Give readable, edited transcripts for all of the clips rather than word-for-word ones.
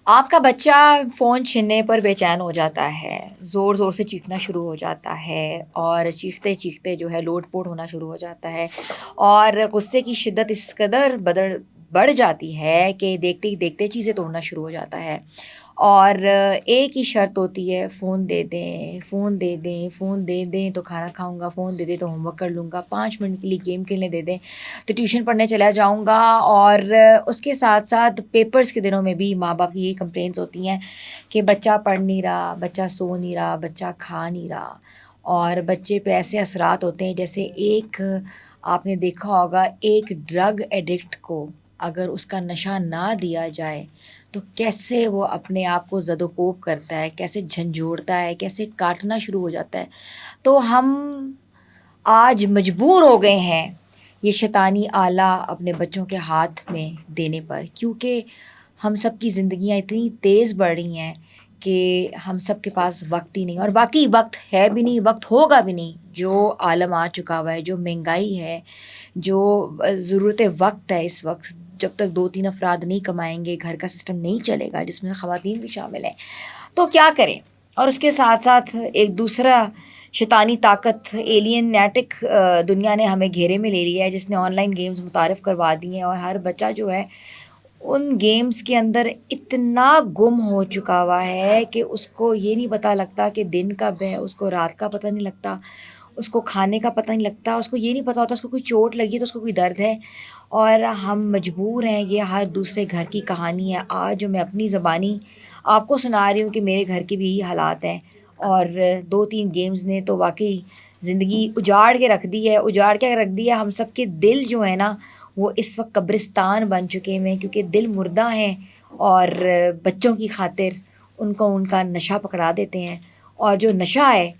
آپ کا بچہ فون چھیننے پر بے چین ہو جاتا ہے، زور زور سے چیخنا شروع ہو جاتا ہے اور چیختے چیختے جو ہے لوٹ پوٹ ہونا شروع ہو جاتا ہے، اور غصے کی شدت اس قدر بڑھ جاتی ہے کہ دیکھتے ہی دیکھتے چیزیں توڑنا شروع ہو جاتا ہے، اور ایک ہی شرط ہوتی ہے، فون دے دیں، فون دے دیں، فون دے دیں تو کھانا کھاؤں گا، فون دے دیں تو ہوم ورک کر لوں گا، 5 منٹ کے لیے گیم کھیلنے دے دیں تو ٹیوشن پڑھنے چلا جاؤں گا۔ اور اس کے ساتھ ساتھ پیپرز کے دنوں میں بھی ماں باپ کی یہی کمپلینس ہوتی ہیں کہ بچہ پڑھ نہیں رہا، بچہ سو نہیں رہا، بچہ کھا نہیں رہا، اور بچے پہ ایسے اثرات ہوتے ہیں جیسے ایک، آپ نے دیکھا ہوگا، ایک ڈرگ ایڈکٹ کو اگر اس کا نشہ نہ دیا جائے تو کیسے وہ اپنے آپ کو زد و کوب کرتا ہے، کیسے جھنجھوڑتا ہے، کیسے کاٹنا شروع ہو جاتا ہے۔ تو ہم آج مجبور ہو گئے ہیں یہ شیطانی آلہ اپنے بچوں کے ہاتھ میں دینے پر، کیونکہ ہم سب کی زندگیاں اتنی تیز بڑھ رہی ہیں کہ ہم سب کے پاس وقت ہی نہیں، اور واقعی وقت ہے بھی نہیں، وقت ہوگا بھی نہیں۔ جو عالم آ چکا ہوا ہے، جو مہنگائی ہے، جو ضرورت وقت ہے، اس وقت جب تک 2-3 افراد نہیں کمائیں گے گھر کا سسٹم نہیں چلے گا، جس میں خواتین بھی شامل ہیں، تو کیا کریں؟ اور اس کے ساتھ ساتھ ایک دوسرا شیطانی طاقت ایلینیٹک دنیا نے ہمیں گھیرے میں لے لیا ہے، جس نے آن لائن گیمز متعارف کروا دی ہیں، اور ہر بچہ جو ہے ان گیمز کے اندر اتنا گم ہو چکا ہوا ہے کہ اس کو یہ نہیں پتہ لگتا کہ دن کب ہے، اس کو رات کا پتہ نہیں لگتا، اس کو کھانے کا پتہ نہیں لگتا، اس کو یہ نہیں پتہ ہوتا اس کو کوئی چوٹ لگی تو اس کو کوئی درد ہے۔ اور ہم مجبور ہیں، یہ ہر دوسرے گھر کی کہانی ہے آج جو میں اپنی زبانی آپ کو سنا رہی ہوں کہ میرے گھر کے بھی یہی حالات ہیں، اور 2-3 گیمز نے تو واقعی زندگی اجاڑ کے رکھ دی ہے، اجاڑ کے رکھ دی ہے۔ ہم سب کے دل جو ہے نا وہ اس وقت قبرستان بن چکے ہیں، کیونکہ دل مردہ ہیں، اور بچوں کی خاطر ان کو ان کا نشہ پکڑا دیتے ہیں، اور جو نشہ ہے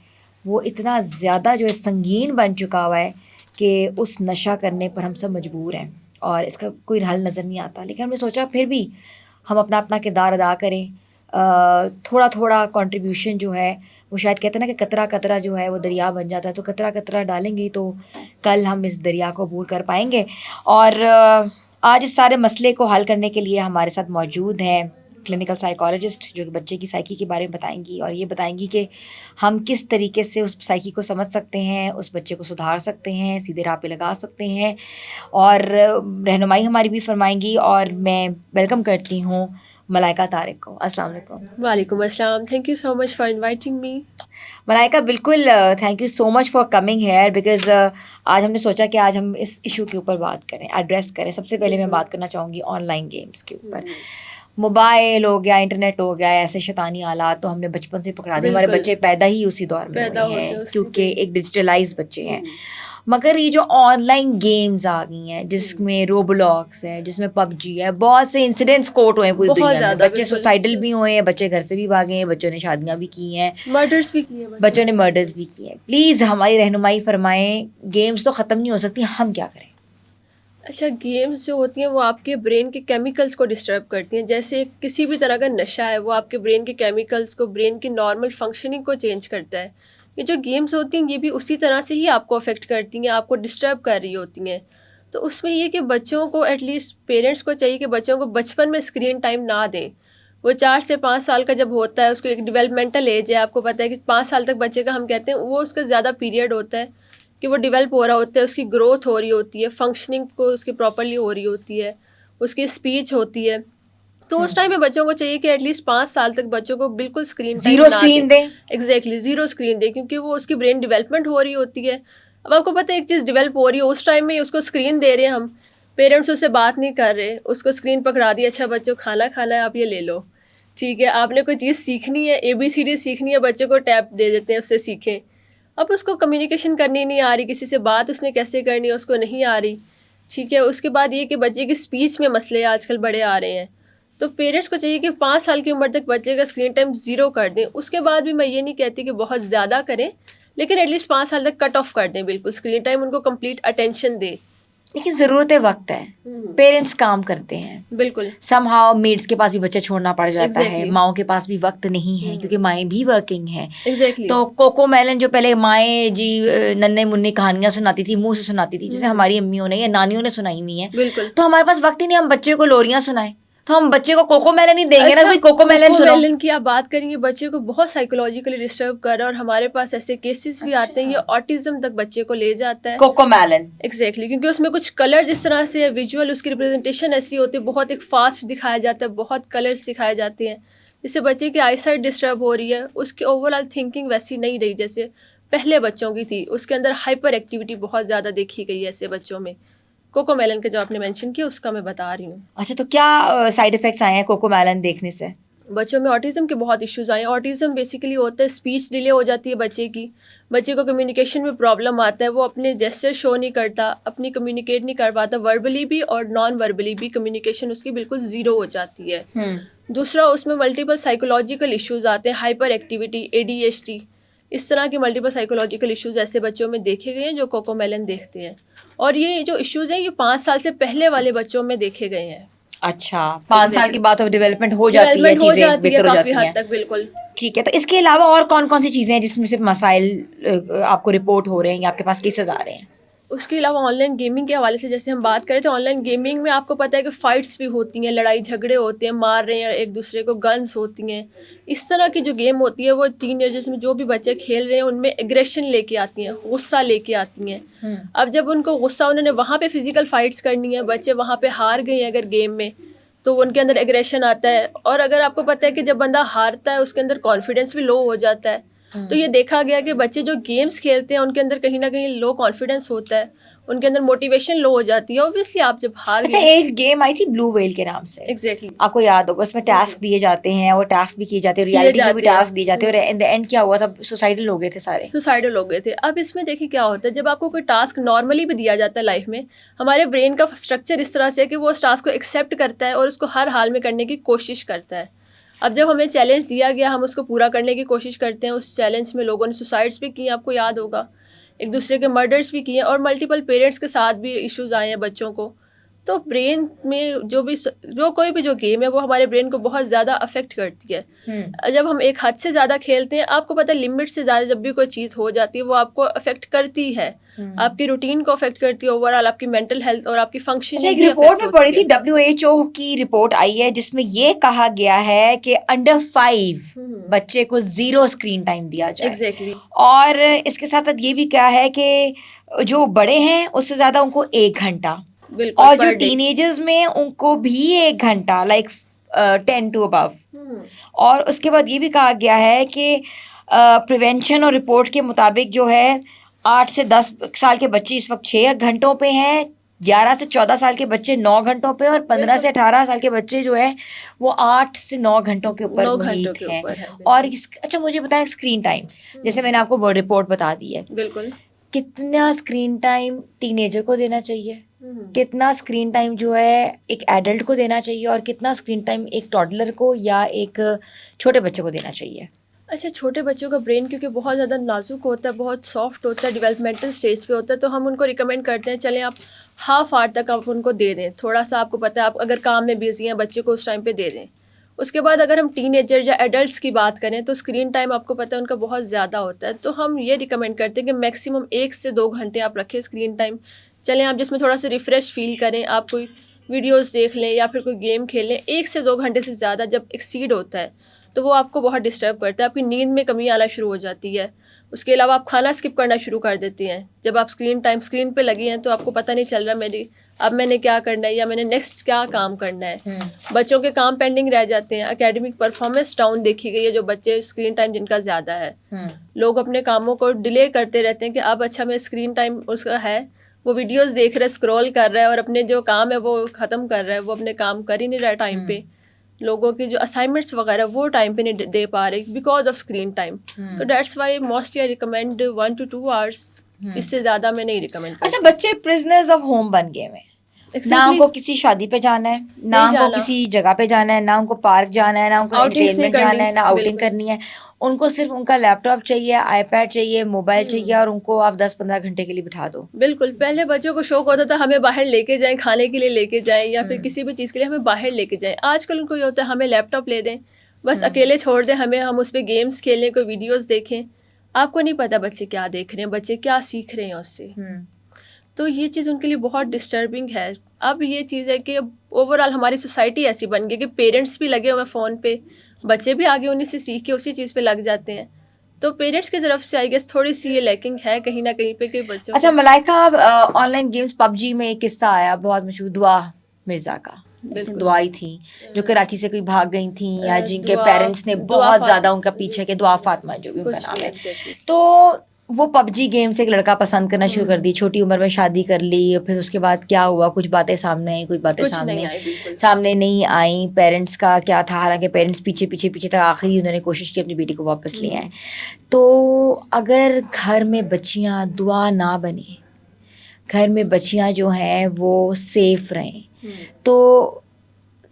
وہ اتنا زیادہ جو ہے سنگین بن چکا ہوا ہے کہ اس نشہ کرنے پر ہم سب مجبور ہیں، اور اس کا کوئی حل نظر نہیں آتا۔ لیکن ہم نے سوچا پھر بھی ہم اپنا اپنا کردار ادا کریں، تھوڑا تھوڑا کنٹریبیوشن جو ہے، وہ شاید کہتے ہیں نا کہ قطرہ قطرہ جو ہے وہ دریا بن جاتا ہے، تو قطرہ قطرہ ڈالیں گے تو کل ہم اس دریا کو عبور کر پائیں گے۔ اور آج اس سارے مسئلے کو حل کرنے کے لیے ہمارے ساتھ موجود ہیں کلینکل سائیکالوجسٹ، جو کہ بچے کی سائیکی کے بارے میں بتائیں گی، اور یہ بتائیں گی کہ ہم کس طریقے سے اس سائیکی کو سمجھ سکتے ہیں، اس بچے کو سدھار سکتے ہیں، سیدھے راہ پہ لگا سکتے ہیں، اور رہنمائی ہماری بھی فرمائیں گی۔ اور میں ویلکم کرتی ہوں ملائکہ طارق کو۔ السلام علیکم۔ وعلیکم السلام، thank you so much for inviting me. ملائکہ بالکل thank you so much for coming here, because آج ہم نے سوچا کہ آج ہم اس ایشو کے اوپر بات کریں، ایڈریس کریں۔ سب سے پہلے میں بات کرنا چاہوں گی آن لائن گیمز کے اوپر۔ موبائل ہو گیا، انٹرنیٹ ہو گیا، ایسے شیطانی آلات تو ہم نے بچپن سے پکڑا دیے، ہمارے بچے پیدا ہی اسی دور میں ہوئے ہیں کیونکہ ایک ڈیجیٹلائز بچے ہیں۔ مگر یہ جو آن لائن گیمز آ گئی ہیں، جس میں روبلاکس ہے، جس میں پب جی ہے، بہت سے انسیڈنٹس کوٹ ہوئے ہیں پوری دنیا میں، بچے سوسائڈل بھی ہوئے ہیں، بچے گھر سے بھی بھاگے ہیں، بچوں نے شادیاں بھی کی ہیں، مرڈرز بھی کیے، بچوں نے مرڈرز بھی کیے ہیں۔ پلیز ہماری رہنمائی فرمائیں، گیمز تو ختم نہیں ہو سکتی، ہم کیا کریں؟ اچھا، گیمز جو ہوتی ہیں وہ آپ کے برین کے کیمیکلز کو ڈسٹرب کرتی ہیں، جیسے کسی بھی طرح کا نشہ ہے وہ آپ کے برین کے کیمیکلز کو، برین کی نارمل فنکشننگ کو چینج کرتا ہے۔ یہ جو گیمز ہوتی ہیں یہ بھی اسی طرح سے ہی آپ کو افیکٹ کرتی ہیں، آپ کو ڈسٹرب کر رہی ہوتی ہیں۔ تو اس میں یہ کہ بچوں کو ایٹ لیسٹ پیرنٹس کو چاہیے کہ بچوں کو بچپن میں اسکرین ٹائم نہ دیں۔ وہ 4 سے 5 سال کا جب ہوتا ہے، اس کو ایک ڈیولپمنٹل ایج ہے، آپ کو پتہ ہے کہ 5 سال تک بچے کا ہم کہتے ہیں وہ اس کا زیادہ پیریڈ ہوتا ہے کہ وہ ڈیولپ ہو رہا ہوتا ہے، اس کی گروتھ ہو رہی ہوتی ہے، فنکشننگ کو اس کی پراپرلی ہو رہی ہوتی ہے، اس کی اسپیچ ہوتی ہے۔ تو اس ٹائم میں بچوں کو چاہیے کہ ایٹ لیسٹ 5 سال تک بچوں کو بالکل اسکرین ٹائم نہ دیں۔ ایگزیکٹلی، زیرو اسکرین دیں، کیونکہ وہ اس کی برین ڈیولپمنٹ ہو رہی ہوتی ہے۔ اب آپ کو پتہ ہے ایک چیز ڈیولپ ہو رہی ہے، اس ٹائم میں اس کو اسکرین دے رہے ہیں ہم، پیرنٹس اس سے بات نہیں کر رہے، اس کو اسکرین پکڑا دی، اچھا بچوں کھانا کھانا ہے آپ یہ لے لو، ٹھیک ہے، آپ نے کوئی چیز سیکھنی ہے، ABCD سیکھنی ہے، بچے کو ٹیب دے دیتے ہیں اس سے سیکھیں۔ اب اس کو کمیونیکیشن کرنی نہیں آ رہی، کسی سے بات اس نے کیسے کرنی ہے اس کو نہیں آ رہی، ٹھیک ہے۔ اس کے بعد یہ کہ بچے کی اسپیچ میں مسئلے آج کل بڑے آ رہے ہیں۔ تو پیرنٹس کو چاہیے کہ 5 سال کی عمر تک بچے کا اسکرین ٹائم 0 کر دیں۔ اس کے بعد بھی میں یہ نہیں کہتی کہ بہت زیادہ کریں، لیکن ایٹ لیسٹ 5 سال تک کٹ آف کر دیں، بالکل اسکرین ٹائم ان کو کمپلیٹ اٹینشن دیں۔ لیکن ضرورت وقت ہے، پیرنٹس کام کرتے ہیں، بالکل، سم ہاؤ میڈس کے پاس بھی بچہ چھوڑنا پڑ جاتا ہے، ماؤں کے پاس بھی وقت نہیں ہے کیونکہ مائیں بھی ورکنگ ہیں۔ تو کوکو میلن جو پہلے مائیں جی ننے منی کہانیاں سناتی تھی، منہ سے سناتی تھی، جسے ہماری امیوں نے یا نانیوں نے سنائی ہوئی ہیں، تو ہمارے پاس وقت ہی نہیں ہم بچے کو لوریاں سنائیں، تو ہم بچے کو کوکو میلن ہی دیں گے نا, اچھا, کوئی کوکو میلن کوکو سنو. میلن کی آپ بات کریں گے, بچے کو بہت سائیکولوجیکلی ڈسٹرب کر رہا ہے, اور ہمارے پاس ایسے کیسز بھی آتے ہیں, یہ آٹزم تک بچے کو لے جاتا ہے. کوکو میلن ایگزیکٹلی, کیونکہ اس میں کچھ کلر جس طرح سے ویژول اس کی ریپرزنٹیشن ایسی ہوتی ہے, بہت ایک فاسٹ دکھایا جاتا ہے, بہت کلرس دکھائے جاتے ہیں, جس سے بچے کی آئی سائٹ ڈسٹرب ہو رہی ہے. اس کی اوور آل تھنکنگ ویسی نہیں رہی جیسے پہلے بچوں کی تھی. اس کے اندر ہائپر ایکٹیویٹی بہت زیادہ دیکھی گئی ہے ایسے بچوں میں. کوکو میلن کا جو آپ نے مینشن کیا اس کا میں بتا رہی ہوں. اچھا, تو کیا سائڈ افیکٹس آئے ہیں کوکو میلن دیکھنے سے؟ بچوں میں آٹزم کے بہت ایشوز آئے ہیں. آٹزم بیسیکلی ہوتا ہے اسپیچ ڈیلے ہو جاتی ہے بچے کی, بچے کو کمیونیکیشن میں پرابلم آتا ہے, وہ اپنے جیسچر شو نہیں کرتا, اپنی کمیونیکیٹ نہیں کر پاتا, وربلی بھی اور نان وربلی بھی کمیونیکیشن اس کی بالکل زیرو ہو جاتی ہے. دوسرا, اس میں ملٹیپل سائیکولوجیکل ایشوز آتے ہیں, ہائپر ایکٹیویٹی, ADHD, اس طرح کے ملٹیپل سائیکولوجیکل ایشوز ایسے بچوں میں دیکھے گئے ہیں جو کوکو میلن دیکھتے ہیں. اور یہ جو ایشوز ہیں یہ 5 سال سے پہلے والے بچوں میں دیکھے گئے ہیں. اچھا, 5 سال کے بعد ڈیولپمنٹ ہو جاتی ہے, ڈیولپمنٹ ہو چیزیں جاتی ہے بہتر ہو کافی جاتی ہیں. حد تک. بالکل ٹھیک ہے, تو اس کے علاوہ اور کون کون سی چیزیں ہیں جس میں سے مسائل آپ کو رپورٹ ہو رہے ہیں یا آپ کے پاس کیسز آ رہے ہیں؟ اس کے علاوہ آن لائن گیمنگ کے حوالے سے جیسے ہم بات کریں تو آن لائن گیمنگ میں آپ کو پتہ ہے کہ فائٹس بھی ہوتی ہیں, لڑائی جھگڑے ہوتے ہیں, مار رہے ہیں ایک دوسرے کو, گنز ہوتی ہیں. اس طرح کی جو گیم ہوتی ہے وہ ٹین ایجرز میں جو بھی بچے کھیل رہے ہیں ان میں ایگریشن لے کے آتی ہیں, غصہ لے کے آتی ہیں. اب جب ان کو غصہ, انہوں نے وہاں پہ فزیکل فائٹس کرنی ہے, بچے وہاں پہ ہار گئے ہیں اگر گیم میں, تو ان کے اندر ایگریشن آتا ہے. اور اگر آپ کو پتہ ہے کہ جب بندہ ہارتا ہے اس کے اندر کانفیڈینس بھی لو ہو جاتا ہے. تو یہ دیکھا گیا کہ بچے جو گیمس کھیلتے ہیں ان کے اندر کہیں نہ کہیں لو کانفیڈینس ہوتا ہے, ان کے اندر موٹیویشن لو ہو جاتی ہے. اوبویسلی آپ جب ہار اچھا, گئے. ایک گیم آئی تھی بلو ویل کے نام سے, ایگزیکٹلی, آپ کو یاد ہوگا, اس میں ٹاسک دیے جاتے ہیں, وہ ٹاسک بھی کیے جاتے ہیں, کیے ریالٹی میں بھی جاتے ہیں. ٹاسک دیے جاتے ہیں, اور ان دا اینڈ کیا ہوا تھا, سوسائڈل ہو گئے تھے سارے, سوسائڈل ہو گئے تھے. اب اس میں دیکھیں کیا ہوتا ہے, جب آپ کو کوئی ٹاسک نارملی بھی دیا جاتا ہے لائف میں, ہمارے برین کا اسٹرکچر اس طرح سے ہے کہ وہ اس ٹاسک کو ایکسیپٹ کرتا ہے اور اس کو ہر حال میں کرنے کی کوشش کرتا ہے. اب جب ہمیں چیلنج دیا گیا, ہم اس کو پورا کرنے کی کوشش کرتے ہیں. اس چیلنج میں لوگوں نے سوسائڈس بھی کی, آپ کو یاد ہوگا, ایک دوسرے کے مرڈرس بھی کیے, اور ملٹیپل پیرنٹس کے ساتھ بھی ایشوز آئے ہیں بچوں کو. تو برین میں جو کوئی بھی جو گیم ہے وہ ہمارے برین کو بہت زیادہ افیکٹ کرتی ہے. جب ہم ایک حد سے زیادہ کھیلتے ہیں, آپ کو پتہ ہے لمٹ سے زیادہ جب بھی کوئی چیز ہو جاتی ہے وہ آپ کو افیکٹ کرتی ہے, آپ کی روٹین کو افیکٹ کرتی ہے, اوور آل آپ کی مینٹل ہیلتھ اور آپ کی فنکشننگ ایک بھی رپورٹ افیکٹ میں پڑھی ہوتی تھی, ہے. WHO کی رپورٹ آئی ہے جس میں یہ کہا گیا ہے کہ انڈر 5 بچے کو 0 اسکرین ٹائم دیا جائے. ایگزیکٹلی, اور اس کے ساتھ یہ بھی کیا ہے کہ جو بڑے ہیں اس سے زیادہ ان کو 1 گھنٹہ, بالکل, اور جو پر ڈے. ٹین ایجرز میں ان کو بھی 1 گھنٹہ, لائک 10 to above. اور اس کے بعد یہ بھی کہا گیا ہے کہ پریونشن اور رپورٹ کے مطابق جو ہے 8 سے 10 سال کے بچے اس وقت 6 گھنٹوں پہ ہیں, 11 سے 14 سال کے بچے 9 گھنٹوں پہ, اور 15 سے 18 سال کے بچے جو ہے وہ 8 سے 9 گھنٹوں کے اوپر 9 گھنٹوں محیط کے ہیں. اوپر ہے. اور اچھا مجھے بتائیں, اسکرین ٹائم, جیسے میں نے آپ کو وہ رپورٹ بتا دی ہے, بالکل, کتنا اسکرین ٹائم ٹین ایجر کو دینا چاہیے, کتنا اسکرین ٹائم جو ہے ایک ایڈلٹ کو دینا چاہیے, اور کتنا اسکرین ٹائم ایک ٹاڈلر کو یا ایک چھوٹے بچے کو دینا چاہیے؟ اچھا, چھوٹے بچوں کا برین کیونکہ بہت زیادہ نازک ہوتا ہے, بہت سافٹ ہوتا ہے, ڈیولپمنٹل اسٹیج پہ ہوتا ہے, تو ہم ان کو ریکمینڈ کرتے ہیں چلیں آپ ہاف آور تک آپ ان کو دے دیں. تھوڑا سا آپ کو پتہ ہے, آپ اگر کام میں بزی ہیں بچے کو اس ٹائم پہ دے دیں. اس کے بعد اگر ہم ٹین ایجر یا ایڈلٹس کی بات کریں تو اسکرین ٹائم آپ کو پتہ ہے ان کا بہت زیادہ ہوتا ہے, تو ہم یہ ریکمینڈ کرتے ہیں کہ میکسیمم 1 سے 2 گھنٹے آپ رکھیں اسکرین ٹائم. چلیں آپ جس میں تھوڑا سا ریفریش فیل کریں, آپ کوئی ویڈیوز دیکھ لیں یا پھر کوئی گیم کھیل لیں. 1 سے 2 گھنٹے سے زیادہ جب ایکسیڈ ہوتا ہے تو وہ آپ کو بہت ڈسٹرب کرتا ہے, آپ کی نیند میں کمی آنا شروع ہو جاتی ہے. اس کے علاوہ آپ کھانا اسکپ کرنا شروع کر دیتی ہیں. جب آپ اسکرین پہ لگی ہیں تو آپ کو پتہ نہیں چل رہا اب میں نے کیا کرنا ہے یا میں نے نیکسٹ کیا کام کرنا ہے. بچوں کے کام پینڈنگ رہ جاتے ہیں. اکیڈمک پرفارمنس ڈاؤن دیکھی گئی ہے جو بچے اسکرین ٹائم جن کا زیادہ ہے. لوگ اپنے کاموں کو ڈیلے کرتے رہتے ہیں کہ اب اچھا میں اسکرین ٹائم اس کا ہے, وہ ویڈیوز دیکھ رہا ہے, اسکرول کر رہا ہے, اور اپنے جو کام ہے وہ ختم کر رہا ہے, وہ اپنے کام کر ہی نہیں رہا ہے ٹائم پہ. لوگوں کی جو اسائنمنٹس وغیرہ وہ ٹائم پہ نہیں دے پا رہے بیکاز آف اسکرین ٹائم. تو that's why mostly I recommend 1 to 2 hours, اس سے زیادہ میں نہیں ریکمینڈ کرتی. اچھا, بچے پرزنرز آف ہوم بن گئے ہیں, نہ ان کو کسی شادی پہ جانا ہے, نہ ان کو کسی جگہ پہ جانا ہے, نہ ان کو پارک جانا ہے, نہ ان کو انٹرٹینمنٹ جانا ہے, نہ آؤٹنگ کرنی ہے. ان کو صرف ان کا لیپ ٹاپ چاہیے, آئی پیڈ چاہیے, موبائل چاہیے, اور ان کو آپ 10-15 گھنٹے کے لیے بٹھا دو. بالکل, پہلے بچوں کو شوق ہوتا تھا ہمیں باہر لے کے جائیں, کھانے کے لیے لے کے جائیں, یا پھر کسی بھی چیز کے لیے ہمیں باہر لے کے جائیں. آج کل ان کو یہ ہوتا ہے ہمیں لیپ ٹاپ لے دیں, بس اکیلے چھوڑ دیں ہمیں, ہم اس پہ گیمس کھیلیں, کوئی ویڈیوز دیکھیں. آپ کو نہیں پتا بچے کیا دیکھ رہے ہیں, بچے کیا سیکھ رہے ہیں اس سے. تو یہ چیز ان کے لیے بہت ڈسٹربنگ ہے. اب یہ چیز ہے کہ اوور آل ہماری سوسائٹی ایسی بن گئی کہ پیرنٹس بھی لگے ہوئے ہیں فون پہ, بچے بھی آگے انہیں سے سیکھ کے اسی چیز پہ لگ جاتے ہیں. تو پیرنٹس کی طرف سے آئی گیس تھوڑی سی یہ لیکنگ ہے کہیں نہ کہیں پہ کہ بچوں. اچھا ملائکہ, آن لائن گیمس پب جی میں ایک قصہ آیا بہت مشہور, دعا مرزا کا, دعائی تھیں جو کراچی سے کوئی بھاگ گئی تھیں یا جن کے پیرنٹس نے بہت زیادہ ان کا پیچھے کہ دعا فاطمہ جو بھی ان کا نام ہے, تو وہ پب جی گیم سے ایک لڑکا پسند کرنا شروع کر دی, چھوٹی عمر میں شادی کر لی, پھر اس کے بعد کیا ہوا, کچھ باتیں سامنے آئیں, کچھ باتیں سامنے نہیں آئیں, پیرنٹس کا کیا تھا, حالانکہ پیرنٹس پیچھے تک آخری انہوں نے کوشش کی اپنی بیٹی کو واپس لے آئیں. تو اگر گھر میں بچیاں دعا نہ بنیں, گھر میں بچیاں جو ہیں وہ سیف رہیں, تو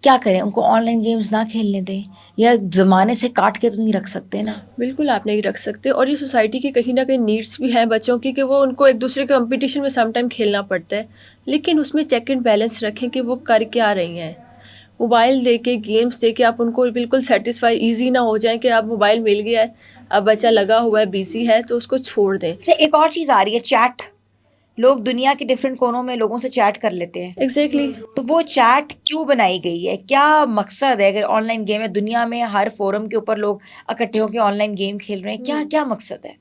کیا کریں, ان کو آن لائن گیمز نہ کھیلنے دیں, یا زمانے سے کاٹ کے تو نہیں رکھ سکتے نا. بالکل آپ نہیں رکھ سکتے, اور یہ سوسائٹی کی کہیں نہ کہیں نیڈس بھی ہیں بچوں کی کہ وہ ان کو ایک دوسرے کے کمپٹیشن میں سم ٹائم کھیلنا پڑتا ہے, لیکن اس میں چیک اینڈ بیلنس رکھیں کہ وہ کر کیا رہی ہیں. موبائل دے کے, گیمس دے کے آپ ان کو بالکل سیٹسفائی ایزی نہ ہو جائیں کہ اب موبائل مل گیا ہے, اب بچہ لگا ہوا ہے, بیزی ہے, تو اس کو چھوڑ دیں. ایک اور چیز آ رہی ہے, چیٹ. لوگ دنیا کے ڈفرینٹ کونوں میں لوگوں سے چیٹ کر لیتے ہیں. ایگزیکٹلی. تو وہ چیٹ کیوں بنائی گئی ہے, کیا مقصد ہے؟ اگر آن لائن گیم ہے, دنیا میں ہر فورم کے اوپر لوگ اکٹھے ہو کے آن لائن گیم کھیل رہے ہیں, کیا مقصد ہے؟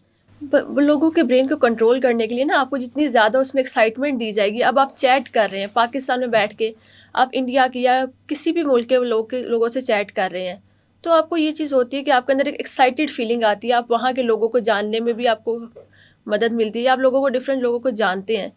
لوگوں کے برین کو کنٹرول کرنے کے لیے نا, آپ کو جتنی زیادہ اس میں ایکسائٹمنٹ دی جائے گی. اب آپ چیٹ کر رہے ہیں پاکستان میں بیٹھ کے, آپ انڈیا کی یا کسی بھی ملک کے لوگوں سے چیٹ کر رہے ہیں, تو آپ کو یہ چیز ہوتی ہے کہ آپ کے اندر ایک ایکسائٹیڈ فیلنگ آتی ہے, آپ وہاں کے لوگوں کو جاننے میں بھی آپ کو مدد ملتی ہے, یا آپ لوگوں کو ڈفرینٹ لوگوں کو جانتے ہیں.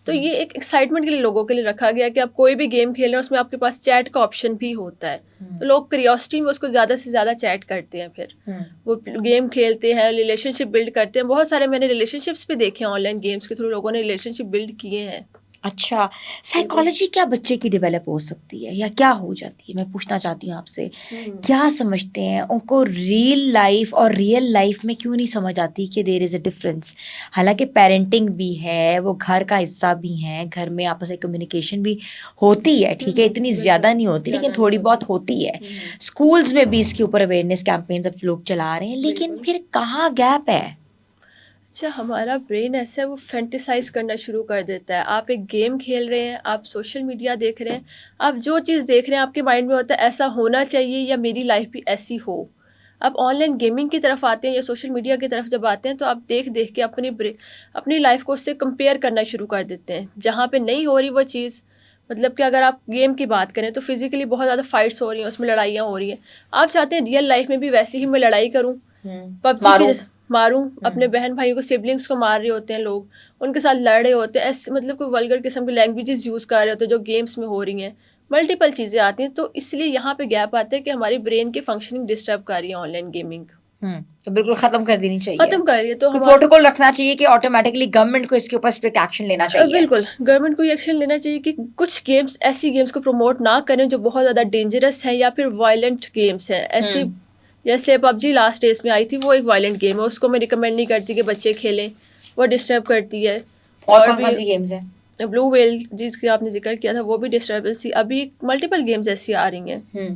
تو یہ ایک ایکسائٹمنٹ کے لیے لوگوں کے لیے رکھا گیا کہ آپ کوئی بھی گیم کھیل رہے ہیں اس میں آپ کے پاس چیٹ کا آپشن بھی ہوتا ہے. تو لوگ کریوسٹی میں اس کو زیادہ سے زیادہ چیٹ کرتے ہیں, پھر وہ گیم کھیلتے ہیں, ریلیشن شپ بلڈ کرتے ہیں. بہت سارے میں نے ریلیشن شپس بھی دیکھے ہیں آن لائن گیمس کے تھرو, لوگوں نے ریلیشن شپ بلڈ کیے ہیں. اچھا, سائیکالوجی کیا بچے کی ڈیولپ ہو سکتی ہے یا کیا ہو جاتی ہے؟ میں پوچھنا چاہتی ہوں آپ سے, کیا سمجھتے ہیں ان کو ریل لائف اور ریئل لائف میں کیوں نہیں سمجھ آتی کہ دیر از اے ڈفرینس؟ حالانکہ پیرنٹنگ بھی ہے, وہ گھر کا حصہ بھی ہیں, گھر میں آپس میں کمیونیکیشن بھی ہوتی ہے, ٹھیک ہے, اتنی زیادہ نہیں ہوتی لیکن تھوڑی بہت ہوتی ہے. اسکولز میں بھی اس کے اوپر اویئرنیس کیمپینز اب لوگ چلا رہے ہیں, لیکن پھر کہاں گیپ ہے؟ اچھا, ہمارا برین ایسا ہے وہ فینٹیسائز کرنا شروع کر دیتا ہے. آپ ایک گیم کھیل رہے ہیں, آپ سوشل میڈیا دیکھ رہے ہیں, آپ جو چیز دیکھ رہے ہیں آپ کے مائنڈ میں ہوتا ہے ایسا ہونا چاہیے یا میری لائف بھی ایسی ہو. آپ آن لائن گیمنگ کی طرف آتے ہیں یا سوشل میڈیا کی طرف جب آتے ہیں تو آپ دیکھ کے اپنی لائف کو اس سے کمپیئر کرنا شروع کر دیتے ہیں. جہاں پہ نہیں ہو رہی وہ چیز, مطلب کہ اگر آپ گیم کی بات کریں تو فزیکلی بہت زیادہ فائٹس ہو رہی ہیں, اس میں لڑائیاں ہو رہی ہیں, آپ چاہتے ہیں ریئل لائف میں بھی ویسی ہی میں لڑائی کروں, پب جی کی ماروں, اپنے بہن بھائیوں کو, سبلنگس کو مار رہے ہوتے ہیں لوگ, ان کے ساتھ لڑ رہے ہوتے ہیں, ایسے مطلب کوئی ولگر قسم کی لینگویجز یوز کر رہے ہوتے ہیں جو گیمس میں ہو رہی ہیں, ملٹیپل چیزیں آتی ہیں. تو اس لیے یہاں پہ گیپ آتا ہے کہ ہماری برین کی فنکشننگ ڈسٹرب کر رہی ہے آن لائن گیمنگ. تو بالکل ختم کر دینی چاہیے, ختم کر رہی ہے. تو پروٹوکول رکھنا چاہیے کہ آٹومیٹکلی گورنمنٹ کو اس کے اوپر اسٹرکٹ ایکشن لینا چاہیے. بالکل, گورنمنٹ کو یہ ایکشن لینا چاہیے کہ کچھ گیمس, ایسی گیمس کو پروموٹ نہ کریں جو بہت زیادہ ڈینجرس ہیں یا پھر وائلنٹ گیمس ہیں. ایسی جیسے پب جی لاسٹ ڈیز میں آئی تھی, وہ ایک وائلنٹ گیم ہے, اس کو میں ریکمینڈ نہیں کرتی کہ بچے کھیلیں, وہ ڈسٹرب کرتی ہے. اور کون سی گیمز ہیں؟ بلو ویل جس کا آپ نے ذکر کیا تھا, وہ بھی ڈسٹربنس تھی. ابھی ملٹیپل گیمز ایسی آ رہی ہیں,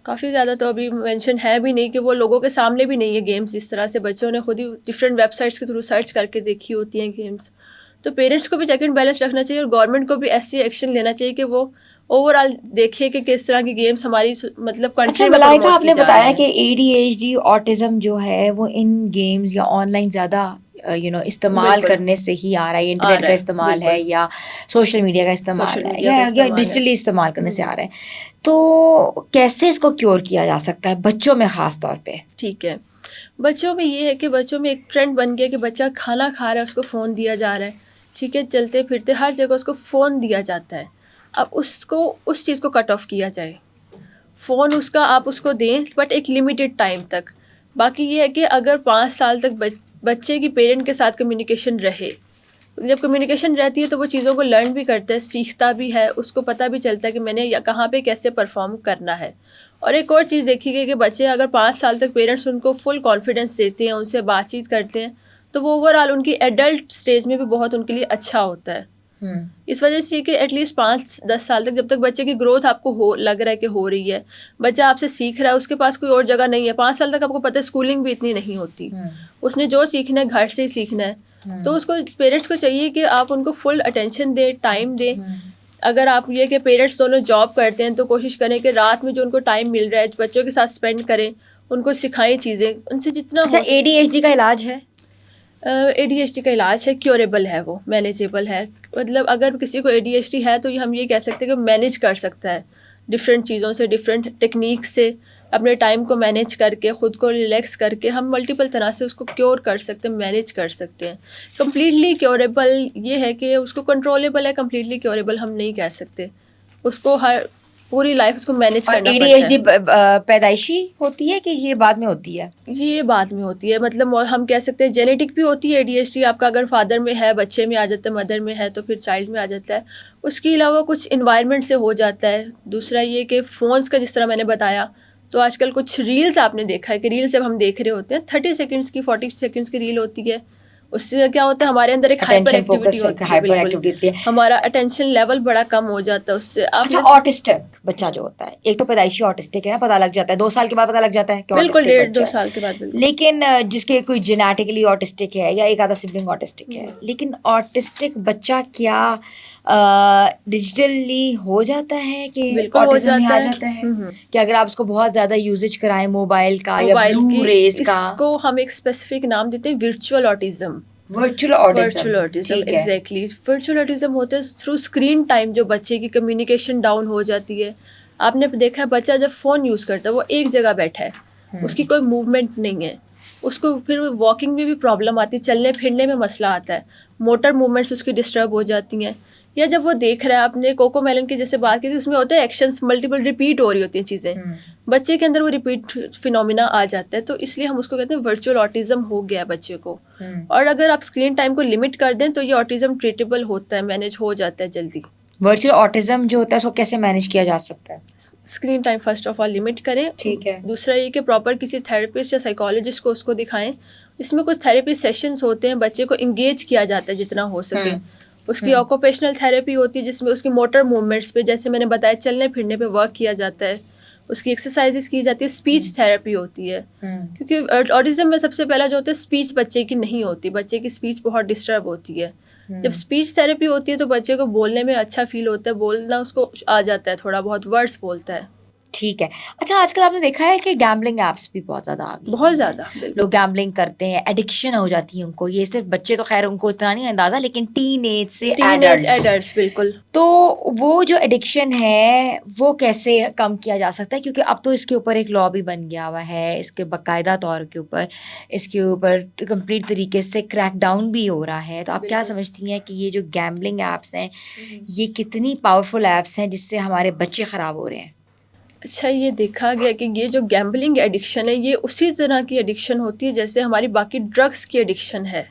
کافی زیادہ تو ابھی مینشن ہے بھی نہیں کہ وہ لوگوں کے سامنے بھی نہیں ہے گیمز. جس طرح سے بچوں نے خود ہی ڈفرینٹ ویب سائٹس کے تھرو سرچ کر کے دیکھی ہوتی ہیں گیمز. تو پیرنٹس کو بھی چیک اینڈ بیلنس رکھنا چاہیے, اور گورنمنٹ کو بھی ایسی ایکشن لینا چاہیے کہ وہ اوور آل دیکھے کہ کس طرح کی گیمس ہماری مطلب کنٹری میں ملائکہ, آپ نے بتایا کہ ADHD آٹزم جو ہے وہ ان گیمز یا آن لائن زیادہ استعمال کرنے سے ہی آ رہا ہے, انٹرنیٹ کا استعمال ہے یا سوشل میڈیا کا استعمال ہے یا ڈیجیٹلی استعمال کرنے سے آ رہا ہے. تو کیسے اس کو کیور کیا جا سکتا ہے بچوں میں خاص طور پہ؟ ٹھیک ہے, بچوں میں یہ ہے کہ بچوں میں ایک ٹرینڈ بن گیا کہ بچہ کھانا کھا رہا ہے اس کو فون دیا جا رہا ہے, ٹھیک ہے, چلتے پھرتے ہر جگہ اس کو فون دیا جاتا ہے. اب اس چیز کو کٹ آف کیا جائے, فون اس کا آپ اس کو دیں بٹ ایک لمیٹیڈ ٹائم تک. باقی یہ ہے کہ اگر 5 سال تک بچے کی پیرنٹ کے ساتھ کمیونیکیشن رہے, جب کمیونیکیشن رہتی ہے تو وہ چیزوں کو لرن بھی کرتا ہے, سیکھتا بھی ہے, اس کو پتہ بھی چلتا ہے کہ میں نے کہاں پہ کیسے پرفارم کرنا ہے. اور ایک اور چیز دیکھی گئی کہ بچے اگر 5 سال تک پیرنٹس ان کو فل کانفیڈینس دیتے ہیں, ان سے بات چیت کرتے ہیں, تو وہ اوور آل ان کی ایڈلٹ اسٹیج میں بھی بہت ان کے لیے اچھا ہوتا ہے. اس وجہ سے کہ ایٹ لیسٹ 5-10 سال تک جب تک بچے کی گروتھ آپ کو لگ رہا ہے کہ ہو رہی ہے, بچہ آپ سے سیکھ رہا ہے, اس کے پاس کوئی اور جگہ نہیں ہے. 5 سال تک آپ کو پتہ ہے اسکولنگ بھی اتنی نہیں ہوتی, اس نے جو سیکھنا ہے گھر سے ہی سیکھنا ہے. تو اس کو پیرنٹس کو چاہیے کہ آپ ان کو فل اٹینشن دیں, ٹائم دیں, اگر آپ یہ کہ پیرنٹس دونوں جاب کرتے ہیں تو کوشش کریں کہ رات میں جو ان کو ٹائم مل رہا ہے بچوں کے ساتھ اسپینڈ کریں, ان کو سکھائیں چیزیں, ان سے جتنا اچھا اے ڈی ایچ ڈی کا علاج ہے؟ اے ڈی ایچ ڈی کا علاج ہے, کیوریبل ہے, وہ مینیجیبل ہے. مطلب اگر کسی کو اے ڈی ایچ ڈی ہے تو ہم یہ کہہ سکتے ہیں کہ مینیج کر سکتا ہے ڈفرینٹ چیزوں سے, ڈفرینٹ ٹیکنیک سے, اپنے ٹائم کو مینیج کر کے, خود کو ریلیکس کر کے ہم ملٹیپل طرح سے اس کو کیور کر سکتے ہیں, مینیج کر سکتے ہیں. کمپلیٹلی کیوریبل یہ ہے کہ اس کو کنٹرولیبل ہے, کمپلیٹلی کیوریبل ہم نہیں کہہ سکتے. اس کو ہر پوری لائف اس کو مینیج اور کرنا اے ڈی پڑتا ایچ ہے. ڈی پیدائشی ہوتی ہے کہ یہ بعد میں ہوتی ہے؟ یہ بعد میں ہوتی ہے, مطلب ہم کہہ سکتے ہیں جینیٹک بھی ہوتی ہے اے ڈی ایچ ڈی, آپ کا اگر فادر میں ہے بچے میں آ جاتا ہے, مدر میں ہے تو پھر چائلڈ میں آ جاتا ہے. اس کے علاوہ کچھ انوائرمنٹ سے ہو جاتا ہے. دوسرا یہ کہ فونس کا جس طرح میں نے بتایا, تو آج کل کچھ ریلز آپ نے دیکھا ہے کہ ریلز جب ہم دیکھ رہے ہوتے ہیں 30 سیکنڈس کی 40 سیکنڈس کی ریل ہوتی ہے, اس سے کیا ہوتا ہے ہمارے اندر ایک ہائپر اٹینشن ایکٹیویٹی فوکس ہوتی ہے, ہائپر بالکل ایکٹیویٹی ہوتی ہے. ہمارا اٹینشن لیول بڑا کم ہو جاتا ہے اس سے. آپ اچھا نے آٹسٹک بچہ جو ہوتا ہے, ایک تو پیدائشی آٹسٹک ہے نا, پتہ لگ جاتا ہے 2 سال کے بعد پتہ لگ جاتا ہے کہ بالکل آٹسٹک بچہ 1.5-2 ہے, سال کے بعد, بالکل. لیکن جس کے کوئی جینیٹکلی آٹسٹک ہے یا ایک آدھا سبلنگ آٹسٹک ہے, لیکن آٹسٹک بچہ کیا ڈیجیٹلی ہو جاتا ہے کہ بالکل ہو آٹزم میں جاتا آ ہے. جاتا ہے کہ اگر آپ اس کو بہت زیادہ یوزج کرائیں موبائل کا یا موبائل بلو کی, ریز کا؟ اس کو ہم ایک اسپیسیفک نام دیتے ہیں virtual autism. Virtual virtual autism, autism, ٹھیک ہے. ایگزیکٹلی. ورچوئل آٹزم ہوتا ہے تھرو اسکرین ٹائم, جو بچے کی کمیونیکیشن ڈاؤن ہو جاتی ہے. آپ نے دیکھا ہے بچہ جب فون یوز کرتا ہے وہ ایک جگہ بیٹھا ہے, اس کی کوئی موومنٹ نہیں ہے, اس کو پھر واکنگ میں بھی پرابلم آتی ہے, چلنے پھرنے میں مسئلہ آتا ہے, موٹر موومنٹس اس کی ڈسٹرب ہو جاتی ہیں. یا جب وہ دیکھ رہا ہے, آپ نے کوکو میلن کی جیسے بات کی تھی, اس میں ہوتا ہے ایکشنس ملٹیپل ریپیٹ ہو رہی ہوتی ہیں چیزیں, بچے کے اندر وہ ریپیٹ فینومینا آ جاتا ہے. تو اس لیے ہم اس کو کہتے ہیں ورچوئل آٹزم ہو گیا بچے کو. اور اگر آپ اسکرین ٹائم کو لمٹ کر دیں تو یہ آٹزم ٹریٹیبل ہوتا ہے, مینیج ہو جاتا ہے جلدی. ورچوئل آٹزم جو ہوتا ہے اس کو کیسے مینیج کیا جا سکتا ہے؟ Screen time first of all limit کریں. ٹھیک ہے. دوسرا یہ کہ پراپر کسی تھراپسٹ یا سائیکالوجسٹ کو اس کو دکھائیں. اس میں کچھ تھراپی سیشنز ہوتے ہیں, بچے کو انگیج کیا جاتا ہے جتنا ہو سکے. اس کی آکوپیشنل تھراپی ہوتی ہے جس میں اس کی موٹر موومنٹس پہ, جیسے میں نے بتایا چلنے پھرنے پہ ورک کیا جاتا ہے. اس کی ایکسرسائزز کی جاتی ہے. اسپیچ تھراپی ہوتی ہے, کیونکہ آٹزم میں سب سے پہلا جو ہوتا ہے اسپیچ بچے کی نہیں ہوتی, بچے کی اسپیچ بہت ڈسٹرب ہوتی ہے. جب اسپیچ تھراپی ہوتی ہے تو بچے کو بولنے میں اچھا فیل ہوتا ہے, بولنا اس کو آ جاتا ہے, تھوڑا بہت ورڈس بولتا ہے. ٹھیک ہے. اچھا آج کل آپ نے دیکھا ہے کہ گیمبلنگ ایپس بھی بہت زیادہ آ گئی, بہت زیادہ, بالکل. لوگ گیمبلنگ کرتے ہیں, ایڈکشن ہو جاتی ہے ان کو. یہ صرف بچے تو خیر ان کو اتنا نہیں اندازہ, لیکن ٹین ایج سے ایڈلٹس, بالکل. تو وہ جو ایڈکشن ہے وہ کیسے کم کیا جا سکتا ہے؟ کیونکہ اب تو اس کے اوپر ایک لا بھی بن گیا ہوا ہے, اس کے باقاعدہ طور کے اوپر اس کے اوپر کمپلیٹ طریقے سے کریک ڈاؤن بھی ہو رہا ہے. تو آپ کیا سمجھتی ہیں کہ یہ جو گیمبلنگ ایپس ہیں یہ کتنی پاورفل ایپس ہیں جس سے ہمارے بچے خراب ہو رہے ہیں؟ اچھا, یہ دیکھا گیا کہ یہ جو گیمبلنگ ایڈکشن ہے یہ اسی طرح کی ایڈکشن ہوتی ہے جیسے ہماری باقی ڈرگس کی ایڈکشن ہے.